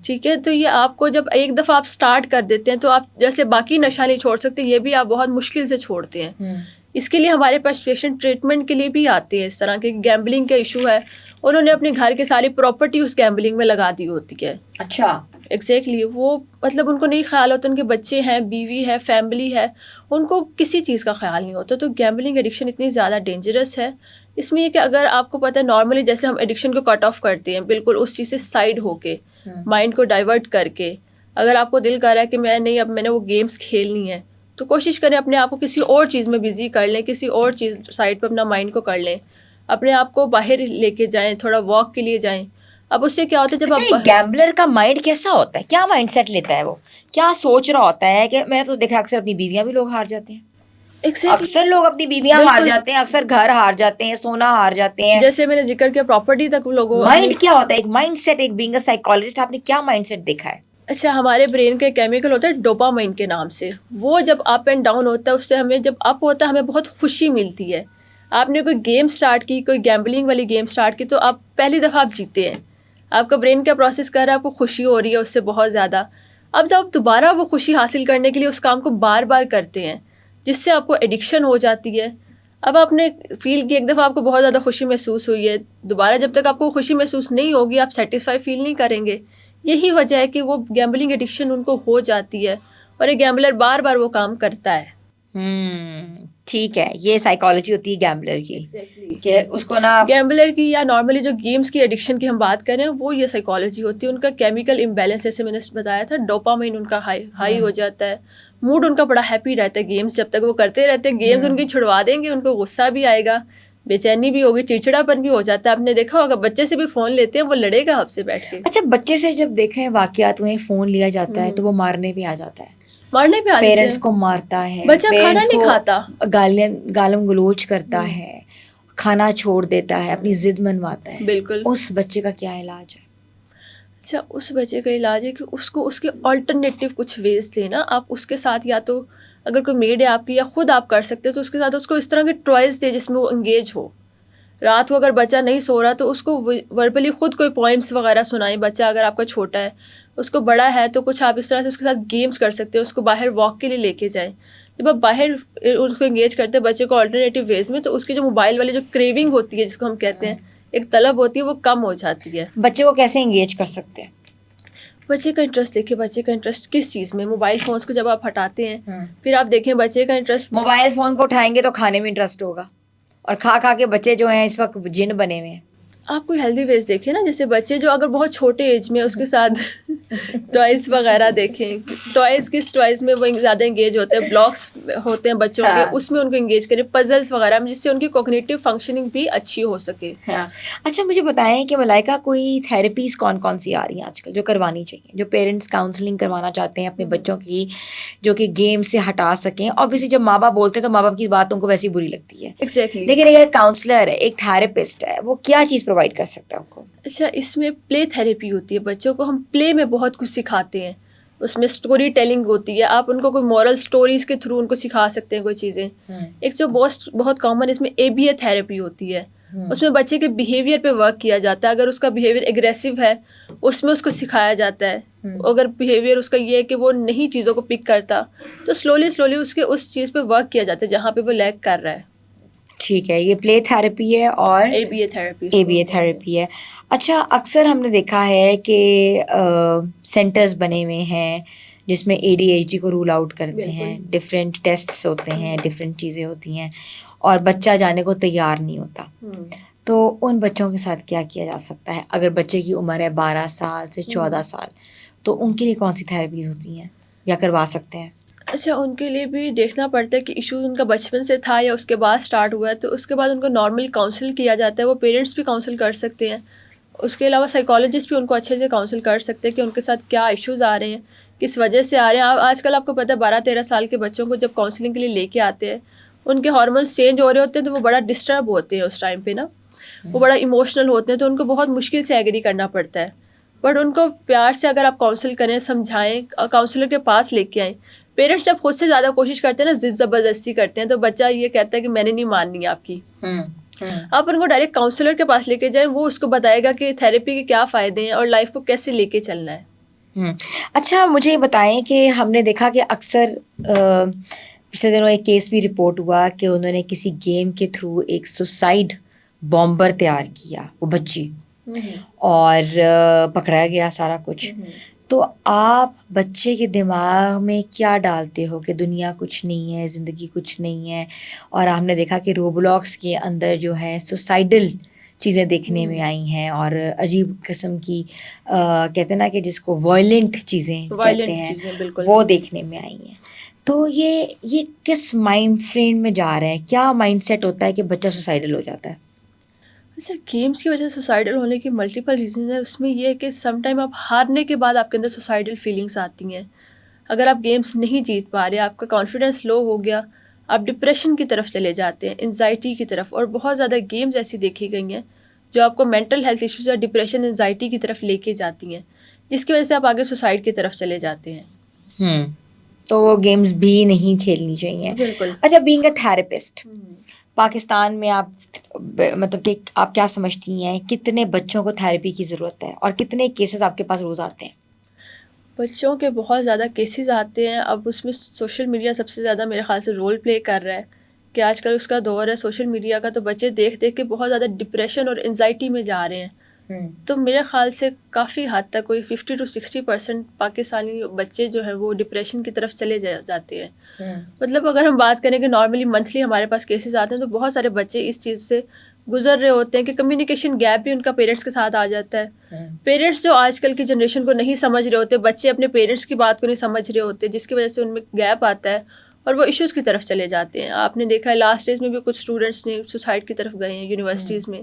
ٹھیک ہے, تو یہ آپ کو جب ایک دفعہ آپ اسٹارٹ کر دیتے ہیں تو آپ جیسے باقی نشہ نہیں چھوڑ سکتے, یہ بھی آپ بہت مشکل سے چھوڑتے ہیں. اس کے لیے ہمارے پاس پیشنٹ ٹریٹمنٹ کے لیے بھی آتے ہیں. اس طرح کے گیمبلنگ کا ایشو ہے, انہوں نے اپنے گھر کی ساری پراپرٹی اس گیمبلنگ میں لگا دی ہوتی ہے. اچھا, ایگزیکٹلی. وہ مطلب ان کو نہیں خیال ہوتا, ان کے بچے ہیں, بیوی ہے, فیملی ہے, ان کو کسی چیز کا خیال نہیں ہوتا. تو گیمبلنگ ایڈکشن اتنی زیادہ ڈینجرس ہے. اس میں یہ کہ اگر آپ کو پتہ ہے نارملی جیسے ہم ایڈکشن کو کٹ آف کرتے ہیں بالکل اس چیز سے سائڈ ہو کے, مائنڈ کو ڈائیورٹ کر کے, اگر آپ کو دل کر رہا ہے کہ میں نہیں, اب میں نے وہ گیمس کھیلنی ہے, تو کوشش کریں اپنے آپ کو کسی اور چیز میں بزی کر لیں, کسی اور چیز سائڈ پہ اپنا مائنڈ کو کر لیں, اپنے آپ کو باہر لے کے جائیں, تھوڑا واک کے لیے جائیں. اب اس سے کیا ہوتا ہے جب آپ گیمبلر کا مائنڈ کیسا ہوتا ہے, کیا مائنڈ سیٹ لیتا ہے, وہ کیا سوچ رہا ہوتا ہے؟ کہ میں تو دیکھا اکثر اپنی بیویاں بھی لوگ ہار جاتے ہیں, اکثر لوگ اپنی بیویاں ہار جاتے ہیں, اکثر گھر ہار جاتے ہیں, سونا ہار جاتے ہیں. جیسے میں نے ذکر کیا پراپرٹی تک لوگوں مائنڈ کیا ہوتا ہے, ایک مائنڈ سیٹ, ایک بینگ اے سائیکالوجسٹ آپ نے کیا مائنڈ سیٹ دیکھا ہے؟ اچھا, ہمارے برین کا کیمیکل ہوتا ہے ڈوپامائن کے نام سے, وہ جب اپ اینڈ ڈاؤن ہوتا ہے اس سے ہمیں جب اپ ہوتا ہے ہمیں بہت خوشی ملتی ہے. آپ نے کوئی گیم سٹارٹ کی, کوئی گیمبلنگ والی گیم سٹارٹ کی, تو آپ پہلی دفعہ آپ جیتے ہیں, آپ کا برین کیا پروسیس کر رہا ہے, آپ کو خوشی ہو رہی ہے اس سے بہت زیادہ. اب جب آپ دوبارہ وہ خوشی حاصل کرنے کے لیے اس کام کو بار بار کرتے ہیں جس سے آپ کو ایڈکشن ہو جاتی ہے. اب آپ نے فیل کی ایک دفعہ آپ کو بہت زیادہ خوشی محسوس ہوئی ہے, دوبارہ جب تک آپ کو خوشی محسوس نہیں ہوگی آپ سیٹسفائی فیل نہیں کریں گے. یہی وجہ ہے کہ وہ گیمبلنگ ایڈکشن ان کو ہو جاتی ہے, اور ایک گیمبلر بار بار وہ کام کرتا ہے. ٹھیک ہے, یہ سائیکالوجی ہوتی ہے گیمبلر کی, کہ اس کو نا گیمبلر کی یا نارملی جو گیمز کی ایڈکشن کی ہم بات کریں وہ یہ سائیکالوجی ہوتی ہے. ان کا کیمیکل امبیلنس, جیسے میں نے بتایا تھا, ڈوپامائن ان کا ہائی ہو جاتا ہے, موڈ ان کا بڑا ہیپی رہتا ہے گیمس جب تک وہ کرتے رہتے ہیں. گیمس ان کی چھڑوا دیں گے ان کو غصہ بھی آئے گا, بے چینی بھی ہوگی, چڑچڑا پن بھی ہو جاتا ہے. آپ نے دیکھا ہوگا بچے سے بھی فون لیتے ہیں وہ لڑے گا آپ سے بیٹھ کے. اچھا بچے سے جب دیکھیں واقعات ہوئے فون لیا جاتا ہے تو وہ مارنے پہ آ جاتا ہے, مارنے پہ آ جاتے ہیں, پیرنٹس کو مارتا ہے, بچہ کھانا پیرنٹس نہیں کو کھاتا, گالم گلوچ کرتا ہے, کھانا چھوڑ دیتا ہے, اپنی ضد منواتا ہے. بالکل. اس بچے کا کیا علاج ہے؟ اچھا اس بچے کا علاج ہے کہ اس کو اس کے آلٹرنیٹیو کچھ ویز دینا. آپ اس کے ساتھ یا تو اگر کوئی میڈ ہے آپ کی یا خود آپ کر سکتے ہو تو اس کے ساتھ اس کو اس طرح کے ٹوائز دے جس میں وہ انگیج ہو. رات کو اگر بچہ نہیں سو رہا تو اس کو وربلی خود کوئی پوئمس وغیرہ سنائیں. بچہ اگر آپ کا چھوٹا ہے, اس کو بڑا ہے تو کچھ آپ اس طرح سے اس کے ساتھ گیمس کر سکتے ہیں. اس کو باہر واک کے لیے لے کے جائیں. جب آپ باہر اس کو انگیج کرتے ہیں بچے کو آلٹرنیٹیو ویز میں, تو اس کی جو موبائل والی جو کریونگ ہوتی ہے جس کو ہم کہتے ہیں ایک طلب ہوتی ہے وہ کم ہو جاتی ہے. بچے کو کیسے انگیج کر سکتے ہیں؟ بچے کا انٹرسٹ دیکھیں, بچے کا انٹرسٹ کس چیز میں. موبائل فونس کو جب آپ ہٹاتے ہیں پھر آپ دیکھیں بچے کا انٹرسٹ, موبائل فون کو اٹھائیں گے تو کھانے میں انٹرسٹ ہوگا, اور کھا کھا کے بچے جو ہیں اس وقت جن بنے ہوئے ہیں. آپ کوئی ہیلدی ویز دیکھیں نا, جیسے بچے جو اگر بہت چھوٹے ایج میں اس کے ساتھ ٹوائز وغیرہ دیکھیں. ٹوائز کس ٹوائز میں وہ زیادہ انگیج ہوتے ہیں, بلاکس ہوتے ہیں بچوں کے, اس میں ان کو انگیج کریں. پزلس وغیرہ میں جس سے ان کی کوگنیٹیو فنکشننگ بھی اچھی ہو سکے. اچھا مجھے بتائیں کہ ملائکہ کوئی تھیراپیز کون کون سی آ رہی ہیں آج کل جو کروانی چاہیے, جو پیرنٹس کاؤنسلنگ کروانا چاہتے ہیں اپنے بچوں کی, جو کہ گیم سے ہٹا سکیں؟ اوبیسلی جب ماں باپ بولتے ہیں تو ماں باپ کی بات ان کو ویسی بری لگتی ہے, ایگزیکٹلی. لیکن ایک کاؤنسلر ہے, ایک تھراپسٹ ہے, وہ کیا چیز پرووائڈ کر سکتا ہے آپ کو؟ اچھا اس میں پلے تھیراپی ہوتی ہے. بچوں کو ہم پلے میں بہت کچھ سکھاتے ہیں. اس میں اسٹوری ٹیلنگ ہوتی ہے. آپ ان کو کوئی مورل اسٹوریز کے تھرو ان کو سکھا سکتے ہیں کوئی چیزیں. ایک جو بہت کامن اس میں ABA تھیراپی ہوتی ہے. اس میں بچے کے بیہیویئر پہ ورک کیا جاتا ہے. اگر اس کا بیہیویئر اگریسو ہے اس میں اس کو سکھایا جاتا ہے. اگر بیہیویئر اس کا یہ ہے کہ وہ نہیں چیزوں کو پک کرتا تو سلولی اس کے اس چیز پہ ورک کیا جاتا ہے جہاں پہ وہ لیگ کر رہا ہے. ٹھیک ہے, یہ پلے تھراپی ہے اور ABA تھیراپی. ABA تھراپی ہے. اچھا اکثر ہم نے دیکھا ہے کہ سینٹرز بنے ہوئے ہیں جس میں ADHD کو رول آؤٹ کرتے ہیں, ڈفرینٹ ٹیسٹس ہوتے ہیں, ڈفرینٹ چیزیں ہوتی ہیں, اور بچہ جانے کو تیار نہیں ہوتا. تو ان بچوں کے ساتھ کیا کیا جا سکتا ہے اگر بچے کی عمر ہے 12 سال سے 14 سال, تو ان کے لیے کون سی تھیراپیز ہوتی ہیں یا کروا سکتے ہیں؟ اچھا ان کے لیے بھی دیکھنا پڑتا ہے کہ ایشوز ان کا بچپن سے تھا یا اس کے بعد اسٹارٹ ہوا ہے, تو اس کے بعد ان کو نارمل کاؤنسل کیا جاتا ہے. وہ پیرنٹس بھی کاؤنسل کر سکتے ہیں. اس کے علاوہ سائیکالوجسٹ بھی ان کو اچھے سے کاؤنسل کر سکتے ہیں کہ ان کے ساتھ کیا ایشوز آ رہے ہیں, کس وجہ سے آ رہے ہیں. آج کل آپ کو پتہ ہے 12-13 سال کے بچوں کو جب کاؤنسلنگ کے لیے لے کے آتے ہیں ان کے ہارمونس چینج ہو رہے ہوتے ہیں تو وہ بڑا ڈسٹرب ہوتے ہیں اس ٹائم پہ نا, وہ بڑا ایموشنل ہوتے ہیں, تو ان کو بہت مشکل سے ایگری کرنا پڑتا ہے. بٹ ان کو پیار سے اگر آپ کاؤنسل کریں, سمجھائیں, کاؤنسلر کے پاس لے کے آئیں. پیرنٹس جب خود سے زیادہ کوشش کرتے ہیں نا, ضد زبردستی کرتے ہیں, تو بچہ یہ کہتا ہے کہ میں نے نہیں ماننی آپ کی. آپ ان کو ڈائریکٹ کاؤنسلر کے پاس لے کے جائیں, وہ اس کو بتائے گا کہ تھیراپی کے کیا فائدے ہیں اور لائف کو کیسے لے کے چلنا ہے. اچھا مجھے یہ بتائیں کہ ہم نے دیکھا کہ اکثر پچھلے دنوں ایک کیس بھی رپورٹ ہوا کہ انہوں نے کسی گیم کے تھرو ایک سوسائڈ بامبر تیار کیا, وہ بچی, اور پکڑا گیا سارا کچھ. تو آپ بچے کے دماغ میں کیا ڈالتے ہو کہ دنیا کچھ نہیں ہے, زندگی کچھ نہیں ہے, اور ہم نے دیکھا کہ روبلاکس کے اندر جو ہے سوسائڈل چیزیں دیکھنے میں آئی ہیں, اور عجیب قسم کی کہتے ہیں نا کہ جس کو وائلنٹ چیزیں کہتے ہیں وہ دیکھنے میں آئی ہیں. تو یہ کس مائنڈ فریم میں جا رہے ہیں, کیا مائنڈ سیٹ ہوتا ہے کہ بچہ سوسائڈل ہو جاتا ہے؟ اچھا گیمس کی وجہ سے سوسائڈل ہونے کی ملٹیپل ریزنز ہیں. اس میں یہ ہے کہ سم ٹائم آپ ہارنے کے بعد آپ کے اندر سوسائڈل فیلنگس آتی ہیں. اگر آپ گیمس نہیں جیت پا رہے, آپ کا کانفیڈنس لو ہو گیا, آپ ڈپریشن کی طرف چلے جاتے ہیں, انزائٹی کی طرف. اور بہت زیادہ گیمز ایسی دیکھی گئی ہیں جو آپ کو مینٹل ہیلتھ ایشوز یا ڈپریشن, انزائٹی کی طرف لے کے جاتی ہیں, جس کی وجہ سے آپ آگے سوسائڈ کی طرف چلے جاتے ہیں. تو وہ گیمز بھی نہیں کھیلنی چاہیے. بالکل. اچھا بینگ اے تھراپسٹ, پاکستان میں آپ مطلب کہ آپ کیا سمجھتی ہیں کتنے بچوں کو تھراپی کی ضرورت ہے, اور کتنے کیسز آپ کے پاس روز آتے ہیں؟ بچوں کے بہت زیادہ کیسز آتے ہیں. اب اس میں سوشل میڈیا سب سے زیادہ میرے خیال سے رول پلے کر رہا ہے کہ آج کل اس کا دور ہے سوشل میڈیا کا, تو بچے دیکھ کے بہت زیادہ ڈپریشن اور انزائٹی میں جا رہے ہیں. تو میرے خیال سے کافی حد تک کوئی 50-60% پاکستانی بچے جو ہیں وہ ڈپریشن کی طرف چلے جاتے ہیں. مطلب اگر ہم بات کریں کہ نارملی منتھلی ہمارے پاس کیسز آتے ہیں تو بہت سارے بچے اس چیز سے گزر رہے ہوتے ہیں کہ کمیونیکیشن گیپ بھی ان کا پیرنٹس کے ساتھ آ جاتا ہے. پیرنٹس جو آج کل کی جنریشن کو نہیں سمجھ رہے ہوتے, بچے اپنے پیرنٹس کی بات کو نہیں سمجھ رہے ہوتے, جس کی وجہ سے ان میں گیپ آتا ہے اور وہ ایشوز کی طرف چلے جاتے ہیں. آپ نے دیکھا ہے لاسٹ ڈیز میں بھی کچھ اسٹوڈنٹس نے سوسائڈ کی طرف گئے ہیں یونیورسٹیز میں,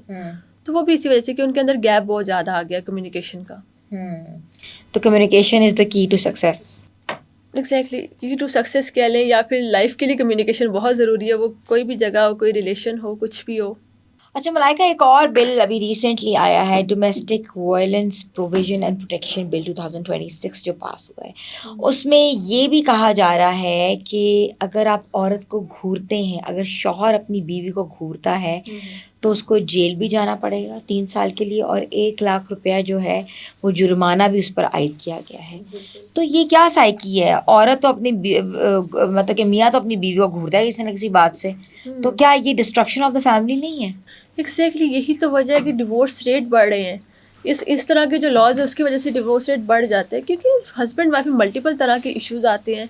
تو وہ بھی اسی وجہ سے کہ ان کے اندر گیپ بہت زیادہ آ گیا کمیونیکیشن کا. تو کمیونیکیشن از دا کی ٹو سکسیس. ایگزیکٹلی, کی ٹو سکسیس کہہ لیں یا پھر لائف کے لیے کمیونیکیشن بہت ضروری ہے, وہ کوئی بھی جگہ ہو, کوئی ریلیشن ہو, کچھ بھی ہو. اچھا ملائکہ, ایک اور بل ابھی ریسنٹلی آیا ہے, domestic violence provision and protection bill 2026 جو پاس ہوا ہے. اس میں یہ بھی کہا جا رہا ہے کہ اگر آپ عورت کو گھورتے ہیں, اگر شوہر اپنی بیوی کو گھورتا ہے تو اس کو جیل بھی جانا پڑے گا 3 سال کے لیے, اور 1 لاکھ روپیہ جو ہے وہ جرمانہ بھی اس پر عائد کیا گیا ہے. تو یہ کیا سائیکی ہے؟ عورت تو اپنی مطلب کہ میاں تو اپنی بیوی کو گھورتا ہے کسی نہ کسی بات سے, تو کیا یہ ڈسٹرکشن آف دا فیملی نہیں ہے؟ ایگزیکٹلی, یہی تو وجہ ہے کہ ڈیورس ریٹ بڑھ رہے ہیں. اس طرح کے جو لاز ہیں اس کی وجہ سے ڈیورس ریٹ بڑھ جاتے ہیں, کیونکہ ہسبینڈ وائف میں ملٹیپل طرح کے ایشوز آتے ہیں,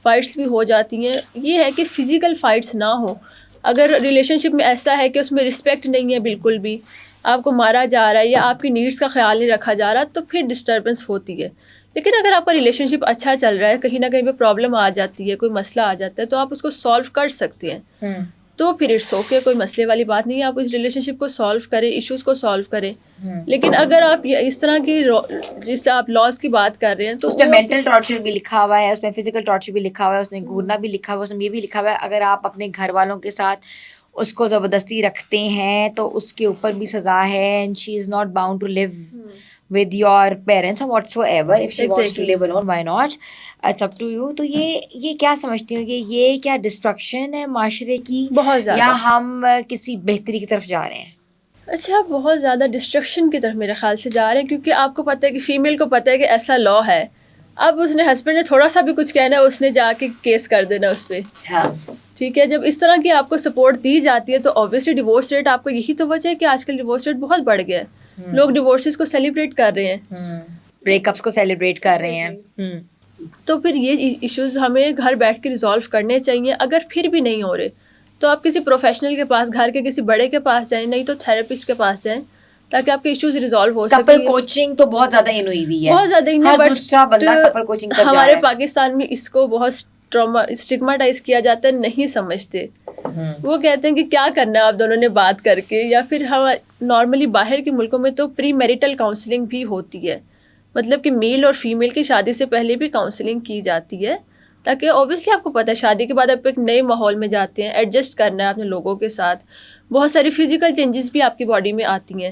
فائٹس بھی ہو جاتی ہیں. یہ ہے کہ فزیکل فائٹس نہ ہو. اگر ریلیشن شپ میں ایسا ہے کہ اس میں رسپیکٹ نہیں ہے بالکل بھی, آپ کو مارا جا رہا ہے یا آپ کی نیڈس کا خیال نہیں رکھا جا رہا, تو پھر ڈسٹربنس ہوتی ہے. لیکن اگر آپ کا ریلیشن شپ اچھا چل رہا ہے, کہیں نہ کہیں پہ پرابلم آ جاتی ہے, کوئی مسئلہ آ جاتا ہے, تو آپ اس کو سالو کر سکتے ہیں. تو پھر اٹس اوکے, کوئی مسئلے والی بات نہیں ہے, آپ اس ریلیشن شپ کو سالو کریں, ایشوز کو سالو کریں. لیکن اگر آپ اس طرح کی جس سے آپ لاز کی بات کر رہے ہیں تو اس میں مینٹل ٹارچر بھی لکھا ہوا ہے, اس میں فزیکل ٹارچر بھی لکھا ہوا ہے, اس میں گھورنا بھی لکھا ہوا ہے, اس میں یہ بھی لکھا ہوا ہے اگر آپ اپنے گھر والوں کے ساتھ اس کو زبردستی رکھتے ہیں تو اس کے اوپر بھی سزا ہے. And she is not bound to live with your parents or whatsoever. If she wants to live alone, why not? It's up to you. تو یہ کیا سمجھتی ہوں کہ یہ کیا ڈسٹرکشن ہے معاشرے کی, بہت زیادہ, یا ہم کسی بہتری کی طرف جا رہے ہیں؟ اچھا, بہت زیادہ ڈسٹرکشن کی طرف میرے خیال سے جا رہے ہیں, کیونکہ آپ کو پتہ ہے کہ فیمیل کو پتہ ہے کہ ایسا لا ہے. اب اس نے ہسبینڈ نے تھوڑا سا بھی کچھ کہنا ہے, اس نے جا کے کیس کر دینا اس پہ. ہاں ٹھیک ہے, جب اس طرح کی آپ کو سپورٹ دی جاتی ہے تو اوبیسلی ڈیورس ریٹ, آپ کو یہی تو وجہ ہے کہ آج کل ڈیورس ریٹ بہت بڑھ گیا ہے. لوگ ڈیورسز کو سیلیبریٹ کر رہے ہیں, بریک اپس کو سیلیبریٹ کر رہے ہیں. تو پھر یہ ایشوز ہمیں گھر بیٹھ کے ریزالو کرنے چاہیے. اگر پھر بھی نہیں ہو رہے تو آپ کسی پروفیشنل کے پاس, گھر کے کسی بڑے کے پاس جائیں, نہیں تو تھراپسٹ کے پاس جائیں, تاکہ آپ کے ایشوز ریزالو ہو سکیں. کپل کوچنگ تو بہت زیادہ ان ہوئی ہوئی ہے, بہت زیادہ ان ہے, ہر دوسرا بندہ کپل کوچنگ پر جا رہا ہے. ہمارے پاکستان میں اس کو بہت اسٹگماٹائز کیا جاتا ہے, نہیں سمجھتے. وہ کہتے ہیں کہ کیا کرنا ہے آپ دونوں نے بات کر کے, یا پھر ہم نارملی باہر کے ملکوں میں تو پری میریٹل کاؤنسلنگ بھی ہوتی ہے, مطلب کہ میل اور فیمیل کی شادی سے پہلے بھی کاؤنسلنگ کی جاتی ہے, تاکہ اوبیسلی آپ کو پتہ ہے شادی کے بعد آپ ایک نئے ماحول میں جاتے ہیں, ایڈجسٹ کرنا ہے اپنے لوگوں کے ساتھ, بہت ساری فزیکل چینجز بھی آپ کی باڈی میں آتی ہیں,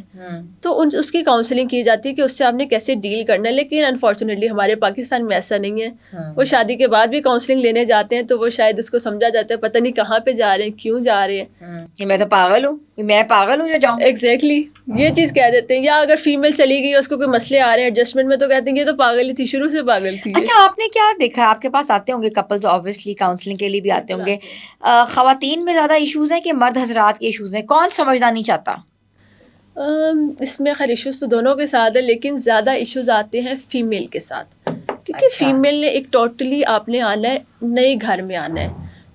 تو اس کی کاؤنسلنگ کی جاتی ہے کہ اس سے آپ نے کیسے ڈیل کرنا ہے. لیکن انفارچونیٹلی ہمارے پاکستان میں ایسا نہیں ہے. وہ شادی کے بعد بھی کاؤنسلنگ لینے جاتے ہیں تو وہ شاید اس کو سمجھا جاتا ہے پتہ نہیں کہاں پہ جا رہے ہیں, کیوں جا رہے ہیں, کہ میں تو پاگل ہوں, میں پاگل ہوں جو جاؤں. ایگزیکٹلی, یہ چیز کہہ دیتے ہیں. یا اگر فیمیل چلی گئی, اس کو کوئی مسئلے آ رہے ہیں ایڈجسٹمنٹ میں, تو کہتے ہیں کہ یہ تو پاگل ہی تھی, شروع سے پاگل تھی. اچھا, آپ نے کیا دیکھا, آپ کے پاس آتے ہوں گے کپلز اوبویسلی کاؤنسلنگ کے لیے بھی آتے ہوں گے, خواتین میں زیادہ ایشوز ہیں کہ مرد حضرات کے ایشوز ہیں, کون سمجھنا نہیں چاہتا؟ اس میں خیر ایشوز تو دونوں کے ساتھ ہے, لیکن زیادہ ایشوز آتے ہیں فیمیل کے ساتھ, کیونکہ فیمیل نے ایک ٹوٹلی آپ نے آنا ہے, نئے گھر میں آنا ہے,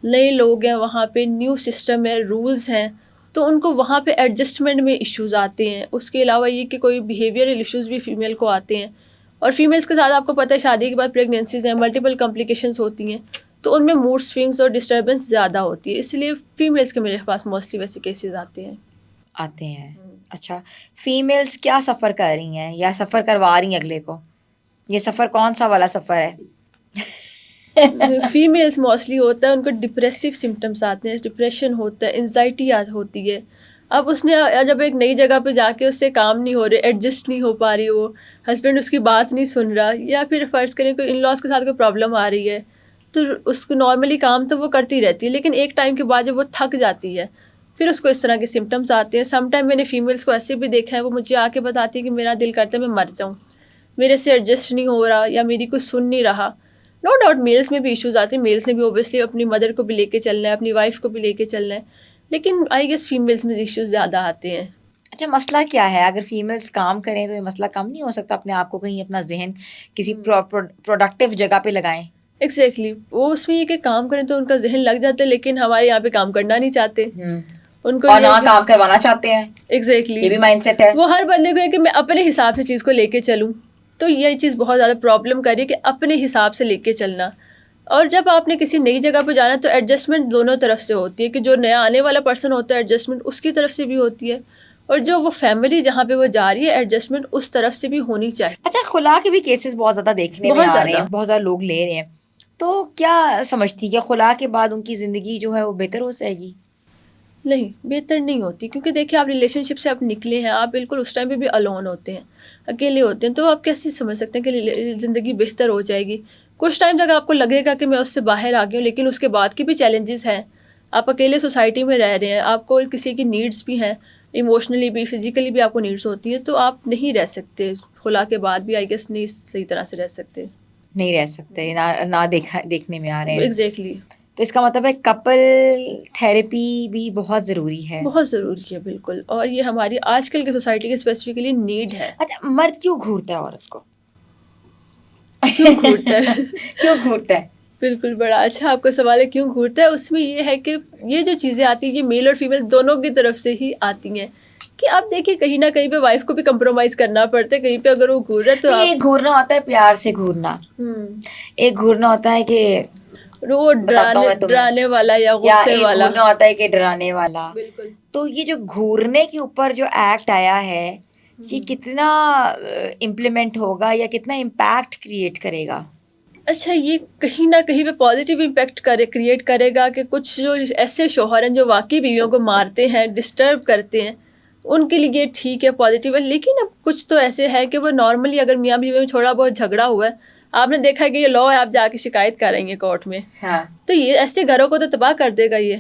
نئے لوگ ہیں وہاں پہ, نیو سسٹم ہے, رولز ہیں, تو ان کو وہاں پہ ایڈجسٹمنٹ میں ایشوز آتے ہیں. اس کے علاوہ یہ کہ کوئی بیہیویئرل ایشوز بھی فیمیل کو آتے ہیں, اور فیمیلس کے ساتھ آپ کو پتہ ہے شادی کے بعد پریگنینسیز ہیں, ملٹیپل کمپلیکیشنز ہوتی ہیں, تو ان میں موڈ سوئنگس اور ڈسٹربنس زیادہ ہوتی ہے. اس لیے فیمیلس کے میرے پاس موسٹلی ویسے کیسز آتے ہیں. اچھا, فیمیلس کیا سفر کر رہی ہیں یا سفر کروا رہی ہیں اگلے کو؟ یہ سفر کون سا والا سفر ہے؟ فیمیلس موسٹلی ہوتا ہے ان کو ڈپریسو سمٹمس آتے ہیں, ڈپریشن ہوتا ہے, انزائٹی ہوتی ہے. اب اس نے جب ایک نئی جگہ پہ جا کے اس سے کام نہیں ہو رہے, ایڈجسٹ نہیں ہو پا رہی, وہ ہسبینڈ اس کی بات نہیں سن رہا, یا پھر فرض کریں کوئی ان لاز کے ساتھ کوئی پرابلم آ رہی ہے, تو اس کو نارملی کام تو وہ کرتی رہتی ہے, لیکن ایک ٹائم کے بعد جب وہ تھک جاتی ہے پھر اس کو اس طرح کے سمٹمس آتے ہیں. سم ٹائم میں نے فیمیلس کو ایسے بھی دیکھا ہے, وہ مجھے آ کے بتاتی ہے کہ میرا دل کرتا ہے میں مر جاؤں, میرے سے ایڈجسٹ نہیں ہو رہا, یا میری کوئی سن نہیں رہا. نو ڈاؤٹ میلس میں بھی ایشوز آتے ہیں, میلس نے بھی اوبیسلی اپنی مدر کو بھی لے کے چلنا ہے, اپنی وائف کو بھی لے کے چلنا ہے, لیکن آئی گیس فیمیلس میں ایشوز زیادہ آتے ہیں. اچھا, مسئلہ کیا ہے؟ اگر فیمیلس کام کریں تو یہ مسئلہ کم نہیں ہو سکتا؟ اپنے آپ کو کہیں, اپنا ذہن کسی پروڈکٹیو جگہ پہ لگائیں. ایگزیکٹلی, وہ اس میں یہ کہ کام کریں تو ان کا ذہن لگ جاتا ہے, لیکن ہمارے یہاں پہ کام کرنا نہیں چاہتے. ان کو اور یہ نہ کام کروانا چاہتے ہیں. ایگزیکٹلی یہ بھی مائنڈ سیٹ ہے. وہ ہر بندے کو ہے کہ میں اپنے حساب سے چیز کو لے کے چلوں. تو یہ چیز بہت زیادہ پرابلم کر رہی ہے کہ اپنے حساب سے لے کے چلنا. اور جب آپ نے کسی نئی جگہ پہ جانا تو ایڈجسٹمنٹ دونوں طرف سے ہوتی ہے, کہ جو نیا آنے والا پرسن ہوتا ہے ایڈجسٹمنٹ اس کی طرف سے بھی ہوتی ہے, اور جو وہ فیملی جہاں پہ وہ جا رہی ہے ایڈجسٹمنٹ اس طرف سے بھی ہونی چاہیے. اچھا, خلا کے بھی کیسز بہت زیادہ دیکھنے میں بہت آ رہے ہیں, زیادہ. بہت زیادہ لوگ لے رہے ہیں. تو کیا سمجھتی کہ خلا کے بعد ان کی زندگی جو ہے وہ بہتر ہو جائے گی؟ نہیں, بہتر نہیں ہوتی, کیونکہ دیکھیے آپ ریلیشن شپ سے آپ نکلے ہیں, آپ بالکل اس ٹائم پہ بھی الون ہوتے ہیں, اکیلے ہوتے ہیں, تو آپ کیسے سمجھ سکتے ہیں کہ زندگی بہتر ہو جائے گی؟ کچھ ٹائم تک آپ کو لگے گا کہ میں اس سے باہر آ گئی ہوں, لیکن اس کے بعد کی بھی چیلنجز ہیں. آپ اکیلے سوسائٹی میں رہ رہے ہیں, آپ کو کسی کی نیڈس بھی ہیں, ایموشنلی بھی فزیکلی بھی آپ کو نیڈس ہوتی ہیں, تو آپ نہیں رہ سکتے خلا کے بعد بھی, آئی گیس نہیں صحیح طرح سے رہ سکتے. نہیں رہ سکتے, نہ دیکھنے میں آ رہے ہیں. ایگزیکٹلی. تو اس کا مطلب ہے کپل تھیراپی بھی بہت ضروری ہے. بہت ضروری ہے بالکل, اور یہ ہماری آج کل کی سوسائٹی کے اسپیسیفکلی نیڈ ہے. اچھا, مرد کیوں گھورتا ہے عورت کو؟ کیوں گھورتا ہے؟ کیوں گھورتا ہے؟ بالکل, بڑا اچھا آپ کا سوال ہے, کیوں گھورتا ہے. اس میں یہ ہے کہ یہ جو چیزیں آتی ہیں یہ میل اور فیمیل دونوں کی طرف سے ہی آتی ہیں, کہ آپ دیکھیے کہیں نہ کہیں پہ وائف کو بھی کمپرومائز کرنا پڑتا ہے, کہیں پہ اگر وہ گھور رہا ہے تو ایک گھورنا ہوتا ہے پیار سے گھورنا, ایک گھورنا ہوتا ہے کہ وہ بتاتا ہوں میں تمہیں, ڈرانے والا یا یا غصے ایک والا. گھورنا ہوتا ہے کہ ڈرانے والا. بالکل. تو یہ جو گھورنے کے اوپر جو ایکٹ آیا ہے یہ کتنا امپلیمنٹ ہوگا یا کتنا امپیکٹ کریٹ کرے گا؟ اچھا, یہ کہیں نہ کہیں پہ پازیٹیو امپیکٹ کریٹ کرے گا, کہ کچھ جو ایسے شوہر ہیں جو واقعی بیویوں کو مارتے ہیں, ڈسٹرب کرتے ہیں, ان کے لیے ٹھیک ہے, پازیٹیو ہے. لیکن اب کچھ تو ایسے ہے کہ وہ نارملی اگر میاں بیوی میں تھوڑا بہت جھگڑا ہوا ہے, آپ نے دیکھا کہ یہ لا ہے, آپ جا کے شکایت کریں گے کورٹ میں, تو یہ ایسے گھروں کو تو تباہ کر دے گا یہ,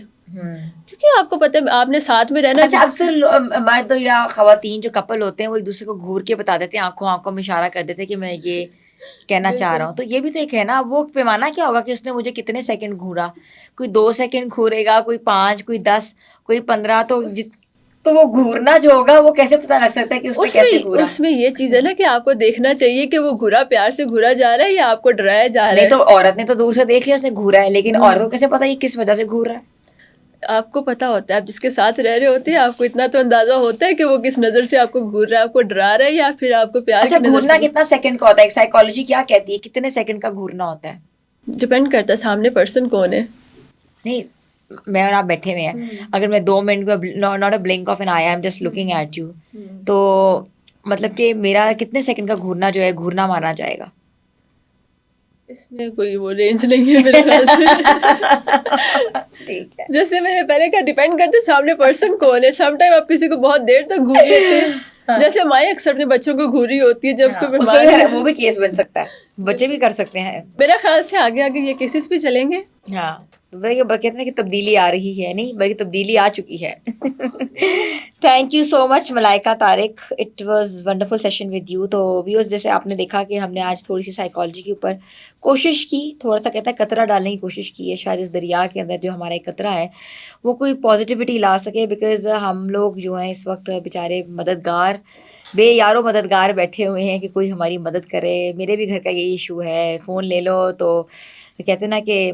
کیونکہ آپ کو پتہ ہے آپ نے ساتھ میں رہنا. اچھا, اکثر مرد یا خواتین جو کپل ہوتے ہیں وہ ایک دوسرے کو گھور کے بتا دیتے ہیں, آنکھوں میں اشارہ کر دیتے ہیں کہ میں یہ کہنا چاہ رہا ہوں. تو یہ بھی تو ایک ہے نا, وہ پیمانہ کیا ہوگا کہ اس نے مجھے کتنے سیکنڈ گھورا؟ کوئی 2 سیکنڈ گھورے گا, کوئی 5, کوئی 10, کوئی 15. تو وہ گھورنا جو ہوگا وہ کیسے پتہ لگ سکتا ہے کہ اس نے کیسے گھورا؟ اس میں یہ چیز ہے نا کہ آپ کو دیکھنا چاہیے کہ وہ گھورا پیار سے گھورا جا رہا ہے یا آپ کو ڈرایا جا رہا ہے. نہیں تو عورت نے تو دور سے دیکھ لیا اس نے گھورا ہے, لیکن عورت کو کیسے پتا یہ کس وجہ سے گھور رہا ہے؟ آپ کو پتا ہوتا ہے, آپ جس کے ساتھ رہ رہے ہوتے ہیں آپ کو اتنا تو اندازہ ہوتا ہے کہ وہ کس نظر سے آپ کو گھور رہا ہے, آپ کو ڈرا رہا ہے یا پھر آپ کو پیار کی نظر سے. اچھا, گھورنا کتنا سیکنڈ کا ہوتا ہے؟ سائیکالوجی کیا کہتی ہے کتنے سیکنڈ کا گھورنا ہوتا ہے؟ ڈپینڈ کرتا ہے سامنے پرسن کون ہے. نہیں, میں اور آپ بیٹھے ہوئے ہیں, اگر میں 2 منٹ کو not a blink of an eye, I am just looking at you, تو مطلب کہ میرا کتنے سیکنڈ کا گھورنا جو ہے گھورنا مانا جائے گا؟ اس میں کوئی وہ رینج نہیں ہے میرے خیال سے. ٹھیک ہے, جیسے میں نے پہلے کہا ڈیپینڈ کرتا ہے سامنے پرسن کون ہے. سم ٹائم آپ کسی کو بہت دیر تک گھور لیتے ہیں, جیسے مائیں اکثر اپنے بچوں کو گھوری ہوتی ہے جب کوئی بیمار ہے, وہ بھی کیس بن سکتا ہے, بچے بھی کر سکتے ہیں. میرا خیال سے آگے آگے یہ کیسز بھی چلیں گے. ہاں, تو کہتے ہیں کہ تبدیلی آ رہی ہے, نہیں بلکہ تبدیلی آ چکی ہے. تھینک یو سو مچ ملائکہ Tariq, it was wonderful session with you. تو ویورز, جیسے آپ نے دیکھا کہ ہم نے آج تھوڑی سی سائیکالوجی کے اوپر کوشش کی, تھوڑا سا کہتا ہے قطرہ ڈالنے کی کوشش کی ہے, شاید اس دریا کے اندر جو ہمارا ایک قطرہ ہے وہ کوئی پازیٹیوٹی لا سکے, بیکاز ہم لوگ جو ہیں اس وقت بیچارے مددگار, بے یارو مددگار بیٹھے ہوئے ہیں کہ کوئی ہماری مدد کرے. میرے بھی گھر کا یہی ایشو ہے, فون لے لو تو کہتے ہیں نا کہ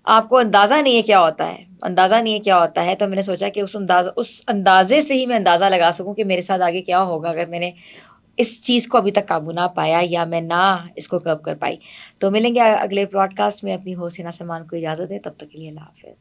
آپ کو اندازہ نہیں ہے کیا ہوتا ہے, اندازہ نہیں ہے کیا ہوتا ہے. تو میں نے سوچا کہ اس اندازے سے ہی میں اندازہ لگا سکوں کہ میرے ساتھ آگے کیا ہوگا اگر میں نے اس چیز کو ابھی تک قابو نہ پایا یا میں نہ اس کو کرب کر پائی. تو ملیں گے اگلے براڈ کاسٹ میں. اپنی ہوسٹ حنا سلمان کو اجازت دیں, تب تک کے لیے اللہ حافظ.